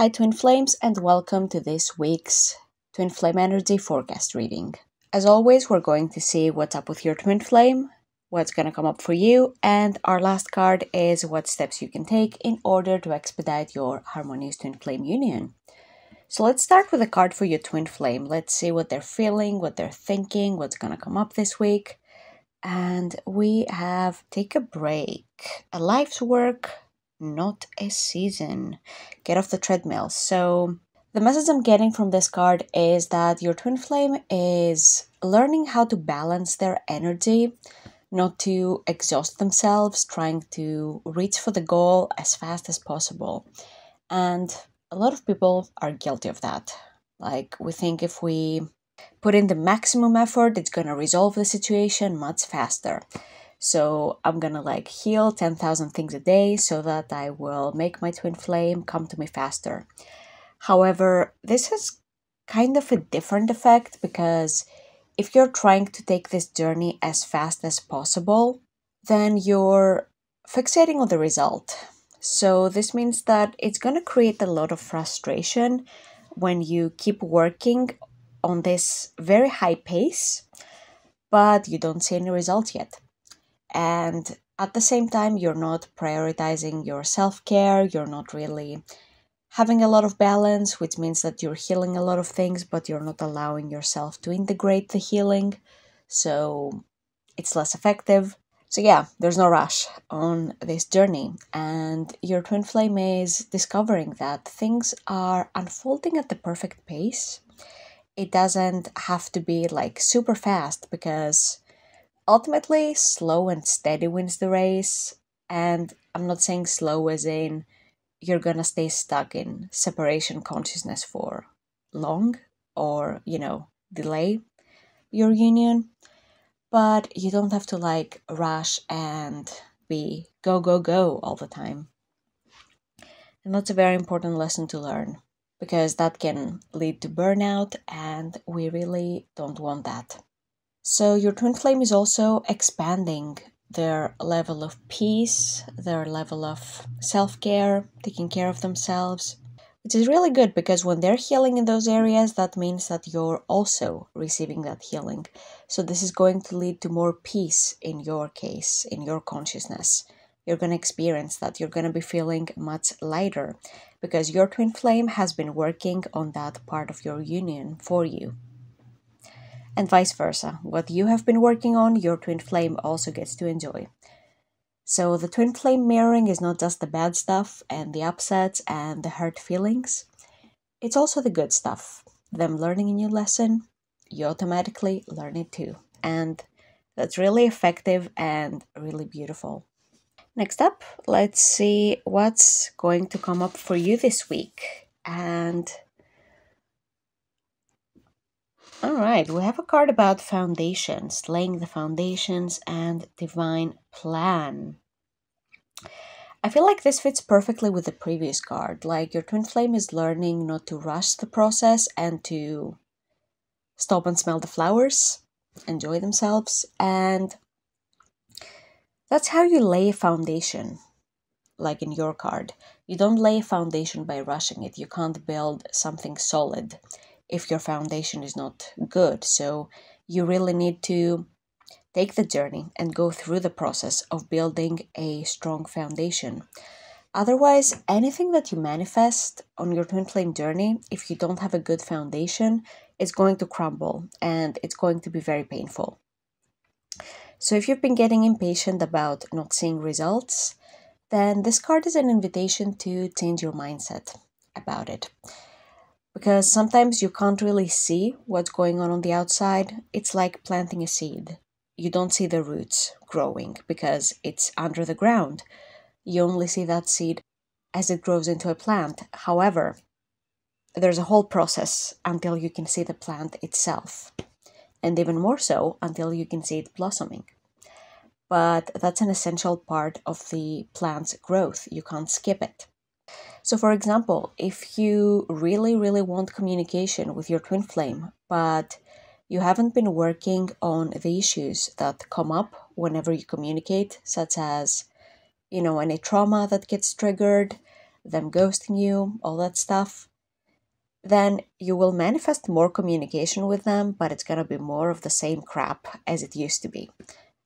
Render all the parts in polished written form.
Hi Twin Flames and welcome to this week's Twin Flame Energy Forecast reading. As always, we're going to see what's up with your Twin Flame, what's going to come up for you, and our last card is what steps you can take in order to expedite your harmonious Twin Flame union. So let's start with a card for your Twin Flame. Let's see what they're feeling, what they're thinking, what's going to come up this week. And we have Take a Break, a life's work, not a season. Get off the treadmill. So the message I'm getting from this card is that your Twin Flame is learning how to balance their energy, not to exhaust themselves, trying to reach for the goal as fast as possible. And a lot of people are guilty of that. Like, we think if we put in the maximum effort, it's going to resolve the situation much faster. So I'm going to heal 10,000 things a day so that I will make my Twin Flame come to me faster. However, this has kind of a different effect because if you're trying to take this journey as fast as possible, then you're fixating on the result. So this means that it's going to create a lot of frustration when you keep working on this very high pace, but you don't see any results yet. And at the same time, you're not prioritizing your self-care, you're not really having a lot of balance, which means that you're healing a lot of things, but you're not allowing yourself to integrate the healing, so it's less effective. So yeah, there's no rush on this journey, and your Twin Flame is discovering that things are unfolding at the perfect pace. It doesn't have to be super fast because ultimately slow and steady wins the race. And I'm not saying slow as in you're gonna stay stuck in separation consciousness for long or, delay your union. But you don't have to rush and be go, go, go all the time. And that's a very important lesson to learn because that can lead to burnout and we really don't want that. So your Twin Flame is also expanding their level of peace, their level of self-care, taking care of themselves, which is really good because when they're healing in those areas, that means that you're also receiving that healing. So this is going to lead to more peace in your case, in your consciousness. You're going to experience that. You're going to be feeling much lighter because your Twin Flame has been working on that part of your union for you. And vice versa. What you have been working on, your Twin Flame also gets to enjoy. So the Twin Flame mirroring is not just the bad stuff and the upsets and the hurt feelings. It's also the good stuff. Them learning a new lesson, you automatically learn it too. And that's really effective and really beautiful. Next up, let's see what's going to come up for you this week. And all right, we have a card about foundations, laying the foundations and divine plan. I feel like this fits perfectly with the previous card. Your Twin Flame is learning not to rush the process and to stop and smell the flowers, enjoy themselves. And that's how you lay a foundation, like in your card. You don't lay a foundation by rushing it. You can't build something solid if your foundation is not good. So you really need to take the journey and go through the process of building a strong foundation. Otherwise, anything that you manifest on your Twin Flame journey, if you don't have a good foundation, it's going to crumble and it's going to be very painful. So if you've been getting impatient about not seeing results, then this card is an invitation to change your mindset about it. Because sometimes you can't really see what's going on the outside. It's like planting a seed. You don't see the roots growing because it's under the ground. You only see that seed as it grows into a plant. However, there's a whole process until you can see the plant itself. And even more so until you can see it blossoming. But that's an essential part of the plant's growth. You can't skip it. So for example, if you really, really want communication with your Twin Flame, but you haven't been working on the issues that come up whenever you communicate, such as, any trauma that gets triggered, them ghosting you, all that stuff, then you will manifest more communication with them, but it's gonna be more of the same crap as it used to be.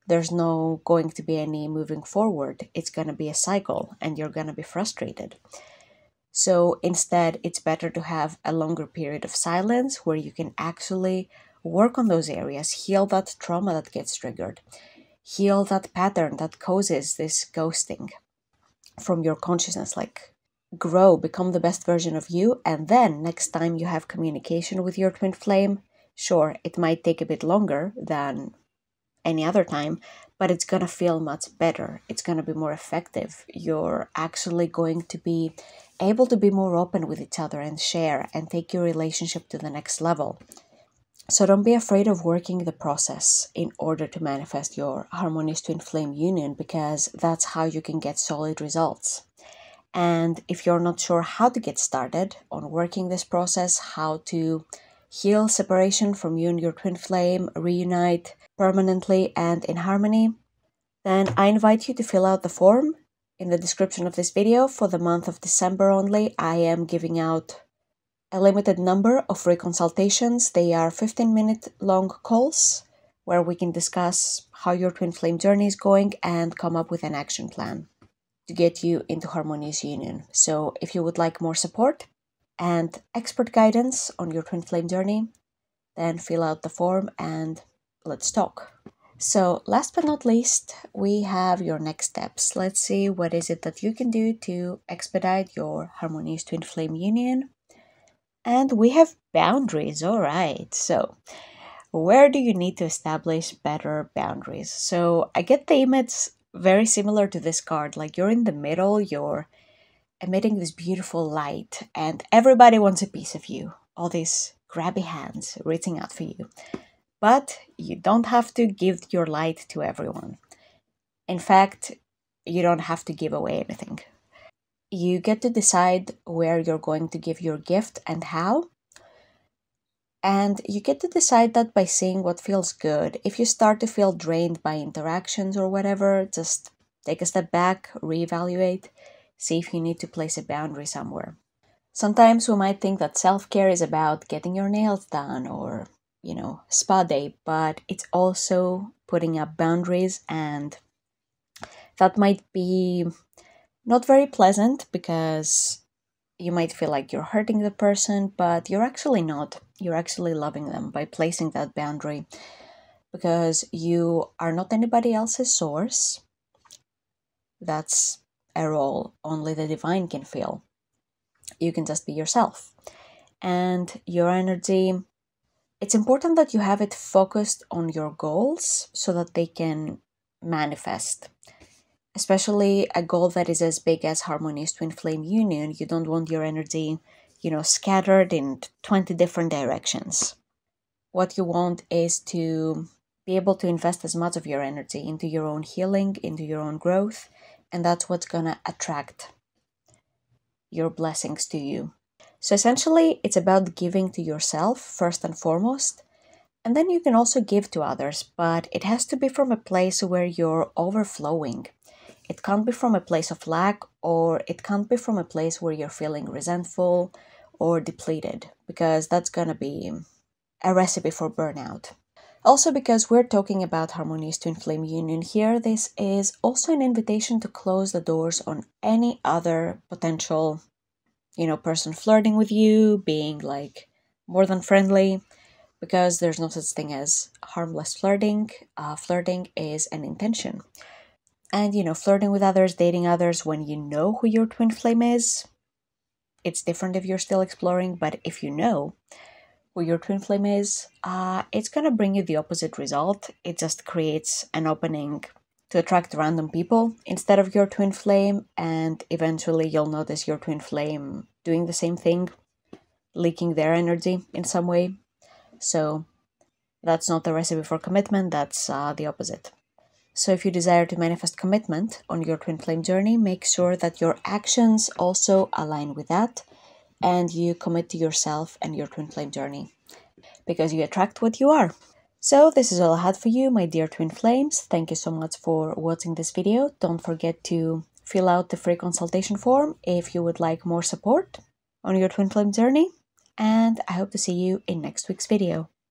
There's no going to be any moving forward. It's gonna be a cycle and you're gonna be frustrated. So instead, it's better to have a longer period of silence where you can actually work on those areas, heal that trauma that gets triggered, heal that pattern that causes this ghosting from your consciousness, like grow, become the best version of you. And then next time you have communication with your twin flame, sure, it might take a bit longer than any other time, but it's going to feel much better. It's going to be more effective. You're actually going to be able to be more open with each other and share and take your relationship to the next level. So don't be afraid of working the process in order to manifest your harmonious twin flame union, because that's how you can get solid results. And if you're not sure how to get started on working this process, how to heal separation from you and your twin flame, reunite permanently and in harmony, then I invite you to fill out the form in the description of this video. For the month of December only, I am giving out a limited number of free consultations. They are 15-minute long calls where we can discuss how your twin flame journey is going and come up with an action plan to get you into harmonious union. So if you would like more support and expert guidance on your twin flame journey, then fill out the form and let's talk. So last but not least, we have your next steps. Let's see what is it that you can do to expedite your harmonious twin flame union. And we have boundaries. All right. So where do you need to establish better boundaries? So I get the image very similar to this card. Like you're in the middle, you're emitting this beautiful light and everybody wants a piece of you. All these grabby hands reaching out for you. But you don't have to give your light to everyone. In fact, you don't have to give away anything. You get to decide where you're going to give your gift and how. And you get to decide that by seeing what feels good. If you start to feel drained by interactions or whatever, just take a step back, reevaluate, see if you need to place a boundary somewhere. Sometimes we might think that self-care is about getting your nails done or, spa day, but it's also putting up boundaries, and that might be not very pleasant because you might feel like you're hurting the person, but you're actually not. You're actually loving them by placing that boundary, because you are not anybody else's source. That's a role only the divine can fill. You can just be yourself. And your energy, it's important that you have it focused on your goals so that they can manifest. Especially a goal that is as big as harmonious twin flame union. You don't want your energy, scattered in 20 different directions. What you want is to be able to invest as much of your energy into your own healing, into your own growth, and that's what's gonna attract your blessings to you. So essentially, it's about giving to yourself first and foremost, and then you can also give to others, but it has to be from a place where you're overflowing. It can't be from a place of lack, or it can't be from a place where you're feeling resentful or depleted, because that's gonna be a recipe for burnout. Also, because we're talking about harmonious twin flame union here, this is also an invitation to close the doors on any other potential, person flirting with you, being like more than friendly, because there's no such thing as harmless flirting. Flirting is an intention. And, flirting with others, dating others, when you know who your twin flame is, it's different if you're still exploring, but if you know who your twin flame is, it's going to bring you the opposite result. It just creates an opening to attract random people instead of your twin flame, and eventually you'll notice your twin flame doing the same thing, leaking their energy in some way. So that's not the recipe for commitment, that's the opposite. So if you desire to manifest commitment on your twin flame journey, make sure that your actions also align with that and you commit to yourself and your twin flame journey, because you attract what you are. So this is all I had for you, my dear twin flames. Thank you so much for watching this video. Don't forget to fill out the free consultation form if you would like more support on your twin flame journey. And I hope to see you in next week's video.